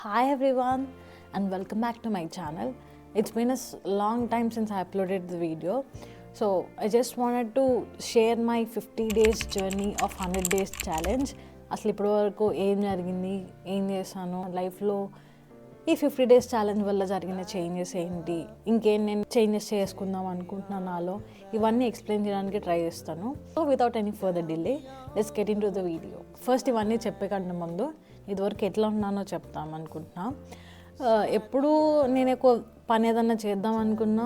Hi everyone and welcome back to my channel. It's been a long time since I uploaded the video. So I just wanted to share my 50 days journey of 100 days challenge. అసలు ఇప్పటి వరకు ఏం జరిగింది, ఏం చేశాను లైఫ్లో, ఈ 50 days challenge వల్ల జరిగిన చేంజెస్ ఏంటి, ఇంకేం నేను చేంజెస్ చేసుకుందాం అనుకుంటున్నాను నాలో, ఇవన్నీ ఎక్స్ప్లెయిన్ చేయడానికి ట్రై చేస్తాను. So without any further delay let's get in to the video. First ఇవన్నీ చెప్పే కంటే ముందు ఇదివరకు ఎట్లా ఉన్నానో చెప్తాం అనుకుంటున్నా. ఎప్పుడు నేను ఎక్కువ పని ఏదన్నా చేద్దాం అనుకున్నా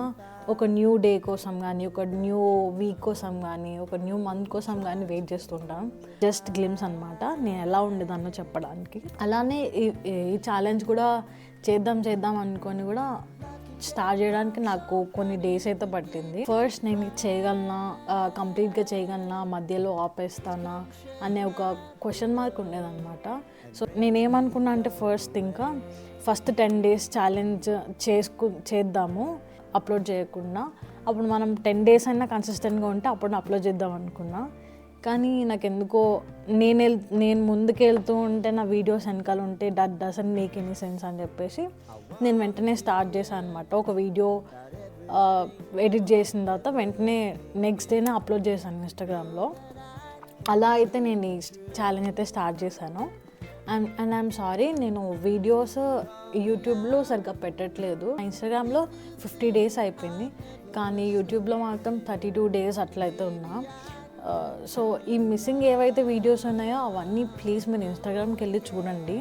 ఒక న్యూ డే కోసం కానీ, ఒక న్యూ వీక్ కోసం కానీ, ఒక న్యూ మంత్ కోసం కానీ వెయిట్ చేస్తుంటాను. జస్ట్ గ్లిమ్స్ అనమాట నేను ఎలా ఉండేదాన్నో చెప్పడానికి. అలానే ఈ ఛాలెంజ్ కూడా చేద్దాం అనుకొని కూడా స్టార్ట్ చేయడానికి నాకు కొన్ని డేస్ అయితే పట్టింది. ఫస్ట్ నేను చేయగలనా, కంప్లీట్గా చేయగలనా, మధ్యలో ఆపేస్తానా అనే ఒక క్వశ్చన్ మార్క్ ఉండేదన్నమాట. సో నేనేమనుకున్నా అంటే ఫస్ట్ 10 డేస్ ఛాలెంజ్ చేద్దాము అప్లోడ్ చేయకుండా. అప్పుడు మనం 10 డేస్ అయినా కన్సిస్టెంట్గా ఉంటే అప్పుడు అప్లోడ్ చేద్దాం అనుకున్నా. కానీ నాకు ఎందుకో నేను ముందుకు వెళ్తూ ఉంటే నా వీడియోస్ వెనకాల ఉంటే that doesn't make any sense అని చెప్పేసి నేను వెంటనే స్టార్ట్ చేశాను అనమాట. ఒక వీడియో ఎడిట్ చేసిన తర్వాత వెంటనే నెక్స్ట్ డేనే అప్లోడ్ చేశాను ఇన్స్టాగ్రామ్లో. అలా అయితే నేను ఈ ఛాలెంజ్ అయితే స్టార్ట్ చేశాను. అండ్ ఐఎమ్ సారీ, నేను వీడియోస్ యూట్యూబ్లో సరిగ్గా పెట్టట్లేదు. ఇన్స్టాగ్రామ్లో 50 డేస్ అయిపోయింది, కానీ యూట్యూబ్లో మాత్రం 32 డేస్ అట్లయితే ఉన్నా. సో ఈ మిస్సింగ్ ఏవైతే వీడియోస్ ఉన్నాయో అవన్నీ ప్లీజ్ మీరు ఇన్స్టాగ్రామ్కి వెళ్ళి చూడండి.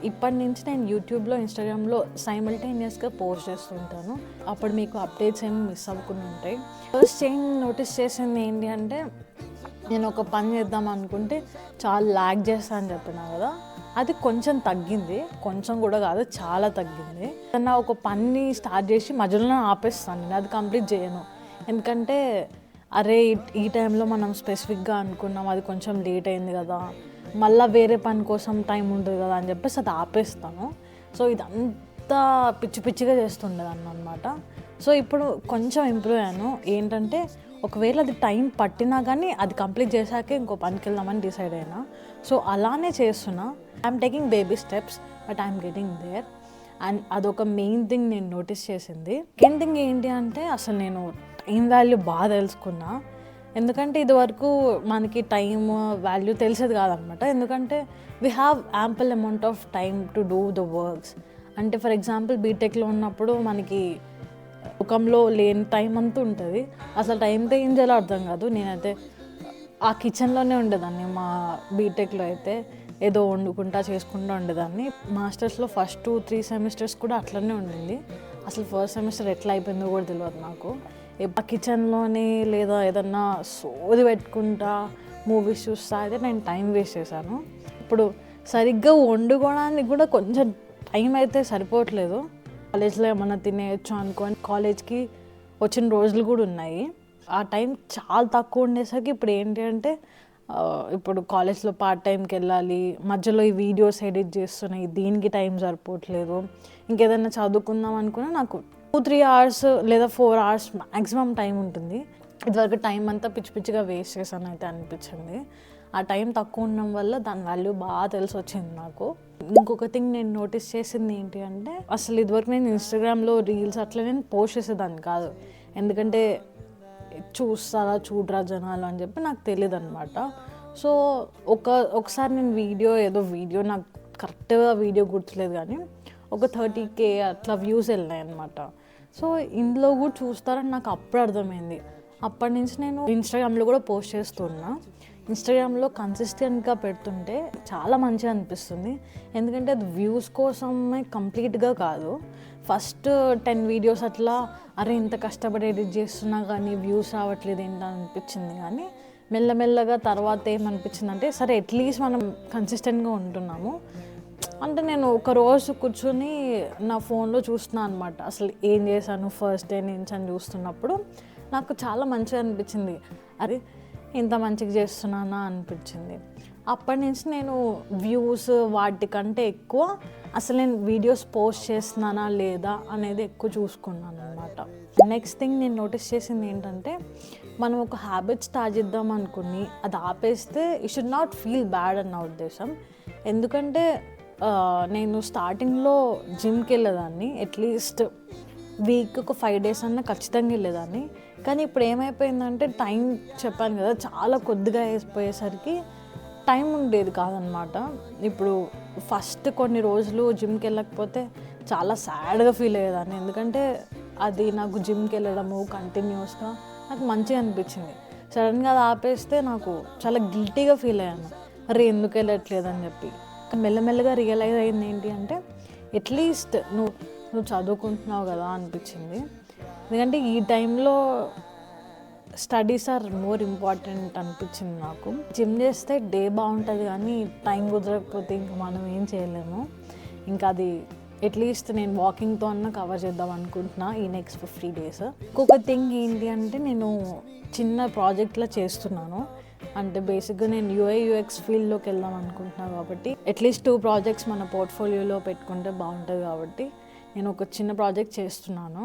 ఇప్పటి నుంచి నేను యూట్యూబ్లో, ఇన్స్టాగ్రామ్లో సైమల్టేనియస్గా పోస్ట్ చేస్తుంటాను. అప్పుడు మీకు అప్డేట్స్ ఏమి మిస్ అవ్వకుండా ఉంటాయి. ఫస్ట్ చేంజ్ నోటీస్ చేసింది ఏంటి అంటే, నేను ఒక పని చేద్దాం అనుకుంటే చాలా ల్యాగ్ చేస్తా అని చెప్పినా కదా, అది కొంచెం తగ్గింది. కొంచెం కూడా కాదు, చాలా తగ్గింది. నా ఒక పని స్టార్ట్ చేసి మధ్యలో ఆపేస్తాను, నేను అది కంప్లీట్ చేయను. ఎందుకంటే అరే ఈ టైంలో మనం స్పెసిఫిక్గా అనుకున్నాం, అది కొంచెం లేట్ అయింది కదా, మళ్ళీ వేరే పని కోసం టైం ఉంటుంది కదా అని చెప్పేసి అది ఆపేస్తాను. సో ఇదంతా పిచ్చిగా చేస్తుండేదాన్ని అనమాట. సో ఇప్పుడు కొంచెం ఇంప్రూవ్ అయ్యాను. ఏంటంటే ఒకవేళ అది టైం పట్టినా కానీ అది కంప్లీట్ చేశాకే ఇంకో పనికి వెళ్దామని డిసైడ్ అయినా. సో అలానే చేస్తున్నా. I'm taking baby steps but I'm getting there. And అదొక మెయిన్ థింగ్ నేను నోటీస్ చేసింది. సెకండ్ థింగ్ ఏంటి అంటే, అసలు నేను టైం వాల్యూ బాగా తెలుసుకున్నా. ఎందుకంటే ఇదివరకు మనకి టైం వాల్యూ తెలిసేది కాదనమాట. ఎందుకంటే we have ample amount of time to do the works. అంటే ఫర్ ఎగ్జాంపుల్ బీటెక్లో ఉన్నప్పుడు మనకి ముఖంలో లేని టైం అంతా ఉంటుంది. అసలు టైంతో ఏం చేయాలో అర్థం కాదు. నేనైతే ఆ కిచెన్లోనే ఉండేదాన్ని. మా బీటెక్లో అయితే ఏదో వండుకుంటా చేసుకుంటూ ఉండేదాన్ని. మాస్టర్స్లో ఫస్ట్ 2-3 సెమిస్టర్స్ కూడా అట్లనే ఉండింది. అసలు ఫస్ట్ సెమిస్టర్ ఎట్లా అయిపోయిందో కూడా తెలియదు నాకు. ఆ కిచెన్లోనే లేదా ఏదన్నా సోది పెట్టుకుంటా మూవీస్ చూస్తా అయితే నేను టైం వేస్ట్ చేశాను. ఇప్పుడు సరిగ్గా వండుకోవడానికి కూడా కొంచెం టైం అయితే సరిపోవట్లేదు. కాలేజ్లో ఏమన్నా తినేయచ్చు అనుకోని కాలేజ్కి వచ్చిన రోజులు కూడా ఉన్నాయి. ఆ టైం చాలా తక్కువ ఉండేసరికి ఇప్పుడు ఏంటి అంటే, ఇప్పుడు కాలేజ్లో పార్ట్ టైంకి వెళ్ళాలి, మధ్యలో ఈ వీడియోస్ ఎడిట్ చేస్తున్నాయి, దీనికి టైం సరిపోవట్లేదు. ఇంకేదైనా చదువుకుందాం అనుకున్నా నాకు 2-3 అవర్స్ లేదా 4 అవర్స్ మ్యాక్సిమం టైం ఉంటుంది. ఇదివరకు టైం అంతా పిచ్చిగా వేస్ట్ చేశాను అయితే అనిపించింది. ఆ టైం తక్కువ ఉండడం వల్ల దాని వాల్యూ బాగా తెలిసి వచ్చింది నాకు. ఇంకొక థింగ్ నేను నోటీస్ చేసింది ఏంటి అంటే, అసలు ఇదివరకు నేను ఇన్స్టాగ్రామ్లో రీల్స్ అట్లా నేను పోస్ట్ చేసేదాన్ని కాదు. ఎందుకంటే చూడరా జనాలు అని చెప్పి నాకు తెలియదు అనమాట. సో ఒకసారి నేను వీడియో నాకు కరెక్ట్గా వీడియో గుర్తులేదు, కానీ ఒక 30K అట్లా వ్యూస్ వెళ్ళినాయి అనమాట. సో ఇందులో కూడా చూస్తారని నాకు అప్పుడు అర్థమైంది. అప్పటి నుంచి నేను ఇన్స్టాగ్రామ్లో కూడా పోస్ట్ చేస్తున్నా. ఇన్స్టాగ్రామ్లో కన్సిస్టెంట్గా పెడుతుంటే చాలా మంచిగా అనిపిస్తుంది. ఎందుకంటే అది వ్యూస్ కోసమే కంప్లీట్గా కాదు. ఫస్ట్ 10 వీడియోస్ అట్లా అరే ఇంత కష్టపడి ఎడిట్ చేస్తున్నా కానీ వ్యూస్ రావట్లేదు ఏంటని అనిపించింది. కానీ మెల్లమెల్లగా తర్వాత ఏమనిపించింది అంటే, సరే అట్లీస్ట్ మనం కన్సిస్టెంట్గా ఉంటున్నాము అంటే. నేను ఒక రోజు కూర్చొని నా ఫోన్లో చూస్తున్నాను అనమాట, అసలు ఏం చేశాను ఫస్ట్ డే నుంచి అని చూస్తున్నప్పుడు నాకు చాలా మంచిగా అనిపించింది. అరే ఇంత మంచిగా చేస్తున్నానా అనిపించింది. అప్పటి నుంచి నేను వ్యూస్ వాటికంటే ఎక్కువ అసలు నేను వీడియోస్ పోస్ట్ చేస్తున్నానా లేదా అనేది ఎక్కువ చూసుకున్నాను అనమాట. నెక్స్ట్ థింగ్ నేను నోటీస్ చేసింది ఏంటంటే, మనం ఒక హ్యాబిట్ స్టార్ట్ చేద్దాం అనుకుని అది ఆపేస్తే you should not feel bad అన్న ఉద్దేశం. ఎందుకంటే నేను స్టార్టింగ్లో జిమ్కి వెళ్ళేదాన్ని, అట్లీస్ట్ వీక్ ఒక 5 days అన్నా ఖచ్చితంగా వెళ్ళేదాన్ని. కానీ ఇప్పుడు ఏమైపోయిందంటే టైం చెప్పాను కదా, చాలా కొద్దిగా వేసిపోయేసరికి టైం ఉండేది కాదనమాట. ఇప్పుడు ఫస్ట్ కొన్ని రోజులు జిమ్కి వెళ్ళకపోతే చాలా సాడ్గా ఫీల్ అయ్యేదాన్ని, ఎందుకంటే అది నాకు జిమ్కి వెళ్ళడము కంటిన్యూస్గా నాకు మంచిగా అనిపించింది. సడన్గా అది ఆపేస్తే నాకు చాలా గిల్టీగా ఫీల్ అయ్యాను, అరే ఎందుకు వెళ్ళట్లేదని చెప్పి. మెల్లమెల్లగా రియలైజ్ అయింది ఏంటి అంటే, అట్లీస్ట్ నువ్వు చదువుకుంటున్నావు కదా అనిపించింది. ఎందుకంటే ఈ టైంలో స్టడీస్ ఆర్ మోర్ ఇంపార్టెంట్ అనిపించింది నాకు. జిమ్ చేస్తే డే బాగుంటుంది కానీ టైం కుదరకపోతే ఇంకా మనం ఏం చేయలేము. ఇంకా అది అట్లీస్ట్ నేను వాకింగ్తో అన్న కవర్ చేద్దాం అనుకుంటున్నా ఈ నెక్స్ట్ 50 days. ఇంకొక థింగ్ ఏంటి అంటే, నేను చిన్న ప్రాజెక్ట్లో చేస్తున్నాను. అంటే బేసిక్గా నేను UI/UX ఫీల్డ్లోకి వెళ్దాం అనుకుంటున్నాను కాబట్టి అట్లీస్ట్ 2 projects మన పోర్ట్ఫోలియోలో పెట్టుకుంటే బాగుంటుంది కాబట్టి నేను ఒక చిన్న ప్రాజెక్ట్ చేస్తున్నాను.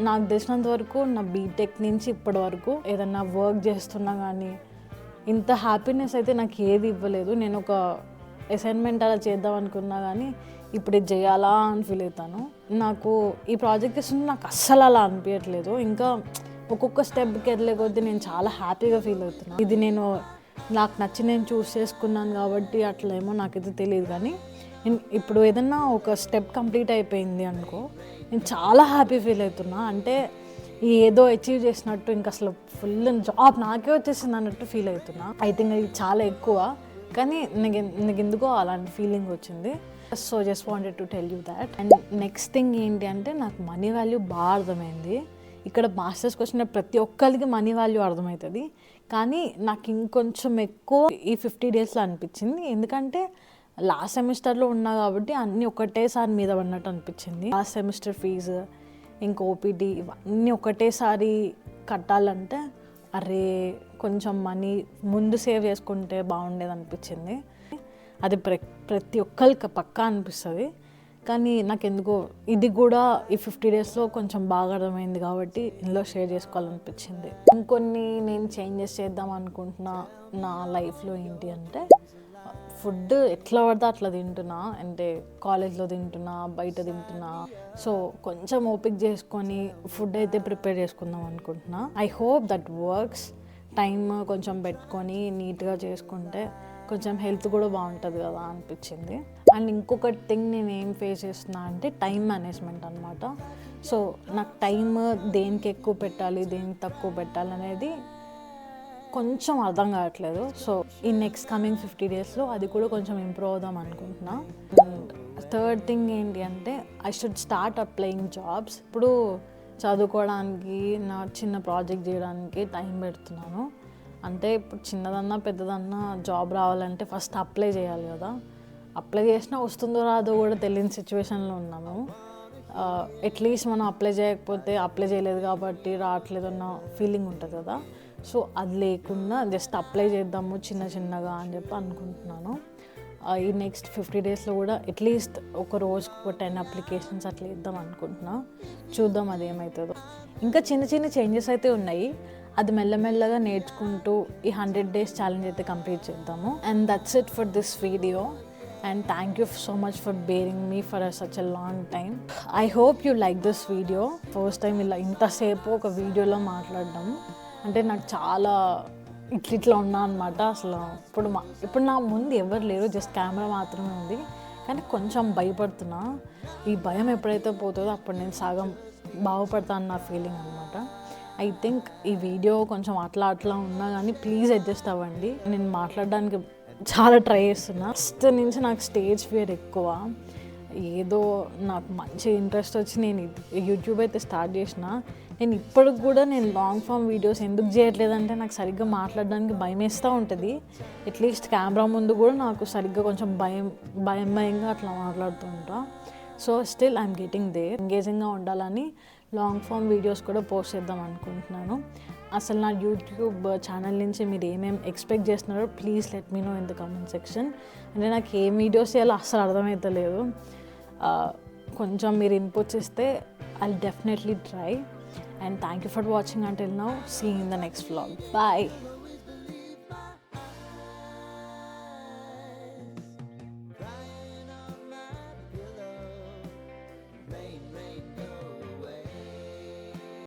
నాకు తెలిసినంత వరకు నా బీటెక్ నుంచి ఇప్పటి వరకు ఏదన్నా వర్క్ చేస్తున్నా కానీ ఇంత హ్యాపీనెస్ అయితే నాకు ఏది ఇవ్వలేదు. నేను ఒక అసైన్మెంట్ అలా చేద్దాం అనుకున్నా కానీ ఇప్పుడు ఇది చేయాలా అని ఫీల్ అవుతాను. నాకు ఈ ప్రాజెక్ట్ చేస్తుంటే నాకు అస్సలు అలా అనిపించట్లేదు. ఇంకా ఒక్కొక్క స్టెప్కి వెళ్ళే కొద్దీ నేను చాలా హ్యాపీగా ఫీల్ అవుతున్నాను. ఇది నాకు నచ్చి నేను చూస్ చేసుకున్నాను కాబట్టి అట్లా ఏమో నాకైతే తెలియదు. కానీ నేను ఇప్పుడు ఏదన్నా ఒక స్టెప్ కంప్లీట్ అయిపోయింది అనుకో, నేను చాలా హ్యాపీ ఫీల్ అవుతున్నా. అంటే ఏదో అచీవ్ చేసినట్టు, ఇంకా అసలు ఫుల్ జాబ్ నాకే వచ్చేసింది అన్నట్టు ఫీల్ అవుతున్నా. ఐ థింక్ అది చాలా ఎక్కువ, కానీ నాకు ఎందుకో అలాంటి ఫీలింగ్ వచ్చింది. So just wanted to tell you that. And next thing ఏంటి అంటే, నాకు మనీ వాల్యూ బాగా అర్థమైంది. ఇక్కడ మాస్టర్స్కి వచ్చిన ప్రతి ఒక్కరికి మనీ వాల్యూ అర్థమవుతుంది, కానీ నాకు ఇంకొంచెం ఎక్కువ ఈ 50 daysలో అనిపించింది. ఎందుకంటే లాస్ట్ సెమిస్టర్లో ఉన్నా కాబట్టి అన్నీ ఒకటేసారి మీద పడినట్టు అనిపించింది. లాస్ట్ సెమిస్టర్ ఫీజు, ఇంకా OPD ఇవన్నీ ఒకటేసారి కట్టాలంటే అరే కొంచెం మనీ ముందు సేవ్ చేసుకుంటే బాగుండేది అనిపించింది. అది ప్రతి ఒక్కరికి పక్కా అనిపిస్తుంది, కానీ నాకు ఎందుకో ఇది కూడా ఈ 50 daysలో కొంచెం బాగా అర్థమైంది కాబట్టి ఇందులో షేర్ చేసుకోవాలనిపించింది. ఇంకొన్ని నేను చేంజెస్ చేద్దాం అనుకుంటున్నా నా లైఫ్లో ఏంటి అంటే, ఫుడ్ ఎట్లా పడితే అట్లా తింటున్నా. అంటే కాలేజ్లో తింటున్నా, బయట తింటున్నా. సో కొంచెం ఓపిక చేసుకొని ఫుడ్ అయితే ప్రిపేర్ చేసుకుందాం అనుకుంటున్నా. I hope that works. Time కొంచెం పెట్టుకొని నీట్గా చేసుకుంటే కొంచెం హెల్త్ కూడా బాగుంటుంది కదా అనిపించింది. అండ్ ఇంకొక థింగ్ నేను ఏం ఫేస్ చేస్తున్నా అంటే టైం మేనేజ్మెంట్ అనమాట. సో నాకు టైం దేనికి ఎక్కువ పెట్టాలి, దేనికి తక్కువ పెట్టాలి అనేది కొంచెం అర్థం కావట్లేదు. సో ఈ నెక్స్ట్ కమింగ్ 50 daysలో అది కూడా కొంచెం ఇంప్రూవ్ అవుదాం అనుకుంటున్నా. అండ్ థర్డ్ థింగ్ ఏంటి అంటే, I should start applying jobs. ఇప్పుడు చదువుకోవడానికి, నా చిన్న ప్రాజెక్ట్ చేయడానికి టైం పెడుతున్నాను. అంటే ఇప్పుడు చిన్నదన్నా పెద్దదన్నా జాబ్ రావాలంటే ఫస్ట్ అప్లై చేయాలి కదా. అప్లై చేసినా వస్తుందో రాదో కూడా తెలియని సిచ్యువేషన్లో ఉన్నాము. అట్లీస్ట్ మనం అప్లై చేయకపోతే అప్లై చేయలేదు కాబట్టి రావట్లేదు అన్న ఫీలింగ్ ఉంటుంది కదా. సో అది లేకుండా జస్ట్ అప్లై చేద్దాము చిన్నగా అని చెప్పి అనుకుంటున్నాను. ఈ నెక్స్ట్ 50 daysలో కూడా అట్లీస్ట్ ఒక రోజుకు ఒక 10 applications అట్లా ఇద్దాం అనుకుంటున్నా. చూద్దాం అది ఏమవుతుందో. ఇంకా చిన్న చేంజెస్ అయితే ఉన్నాయి, అది మెల్లమెల్లగా నేర్చుకుంటూ ఈ 100 days ఛాలెంజ్ అయితే కంప్లీట్ చేద్దాము. And that's it for this video. And thank you so much for bearing me for such a long time. I hope you like this video. First time ఇలా ఇంతసేపు ఒక వీడియోలో మాట్లాడడం అంటే నాకు చాలా ఇట్లా ఉన్నా అనమాట. అసలు ఇప్పుడు నా ముందు ఎవరు లేరు, జస్ట్ కెమెరా మాత్రమే ఉంది. కానీ కొంచెం భయపడుతున్నా. ఈ భయం ఎప్పుడైతే పోతుందో అప్పుడు నేను సగం బాగుపడతాను నా ఫీలింగ్ అనమాట. ఐ థింక్ ఈ వీడియో కొంచెం అట్లా ఉన్నా కానీ ప్లీజ్ అడ్జస్ట్ అవ్వండి. నేను మాట్లాడడానికి చాలా ట్రై చేస్తున్నా. ఫస్ట్ నుంచి నాకు స్టేజ్ ఫియర్ ఎక్కువ. ఏదో నాకు మంచి ఇంట్రెస్ట్ వచ్చి నేను యూట్యూబ్ అయితే స్టార్ట్ చేసిన. నేను ఇప్పటికి కూడా నేను లాంగ్ ఫామ్ వీడియోస్ ఎందుకు చేయట్లేదంటే, నాకు సరిగ్గా మాట్లాడడానికి భయం వేస్తూ ఉంటుంది. అట్లీస్ట్ కెమెరా ముందు కూడా నాకు సరిగ్గా కొంచెం భయంగా అట్లా మాట్లాడుతూ ఉంటా. So still I'm getting there. ఎంగేజింగ్గా ఉండాలని లాంగ్ ఫామ్ వీడియోస్ కూడా పోస్ట్ చేద్దాం అనుకుంటున్నాను. అసలు నా యూట్యూబ్ ఛానల్ నుంచి మీరు ఏమేమి ఎక్స్పెక్ట్ చేస్తున్నారో please let me know in the comment section. అంటే నాకు ఏం వీడియోస్ చేయాలో అస్సలు అర్థమవుతలేదు. కొంచెం మీరు ఇన్పుట్స్ ఇస్తే I'll definitely try. And thank you for watching until now. See you in the next vlog. Bye.